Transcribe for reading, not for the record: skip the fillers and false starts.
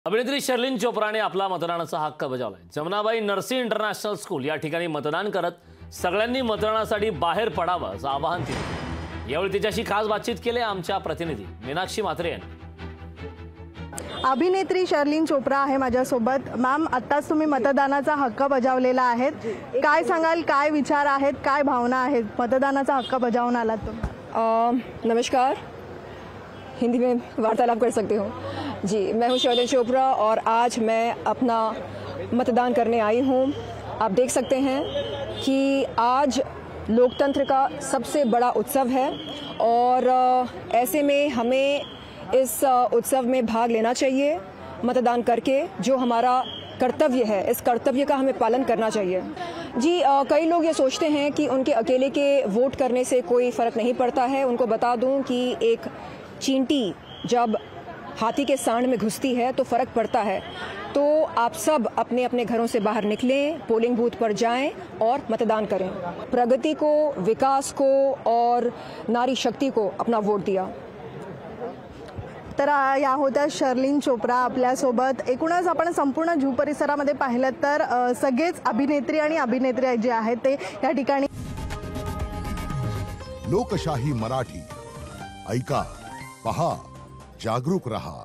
अभिनेत्री शर्लिन चोप्राने आपला मतदानाचा हक्क बजावलाय। जमनाबाई नरसी इंटरनॅशनल स्कूल या ठिकाणी मतदान करत सगळ्यांनी मतदानासाठी बाहेर पडावं असं आवाहन केलं। यावेळी तिच्याशी खास बातचीत केली आमच्या प्रतिनिधी मीनाक्षी म्हात्रे यांनी। अभिनेत्री शर्लिन चोप्रा आहे माझ्यासोबत। मॅम, आत्ताच तुम्ही मतदानाचा हक्क बजावलेला आहे, काय सांगाल, काय विचार आहेत, काय भावना आहेत? मतदानाचा हक्क बजावून आलात तुम्ही। नमस्कार, हिंदी में वार्तालाप कर सकते हो जी। मैं हूँ शर्लिन चोप्रा और आज मैं अपना मतदान करने आई हूँ। आप देख सकते हैं कि आज लोकतंत्र का सबसे बड़ा उत्सव है और ऐसे में हमें इस उत्सव में भाग लेना चाहिए। मतदान करके जो हमारा कर्तव्य है, इस कर्तव्य का हमें पालन करना चाहिए जी। कई लोग ये सोचते हैं कि उनके अकेले के वोट करने से कोई फ़र्क नहीं पड़ता है। उनको बता दूं कि एक चींटी जब हाथी के सांड में घुसती है तो फ़र्क पड़ता है। तो आप सब अपने अपने घरों से बाहर निकलें, पोलिंग बूथ पर जाएं और मतदान करें। प्रगति को, विकास को और नारी शक्ति को अपना वोट दिया। तर या होत्या शर्लिन चोप्रा आपल्यासोबत। एकूणच आपण संपूर्ण झू परिसरामध्ये पाहिलं तर सगळेच अभिनेत्री आणि अभिनेत्री जे आहेत ते या ठिकाणी। लोकशाही मराठी ऐका, पहा, जागरूक रहा।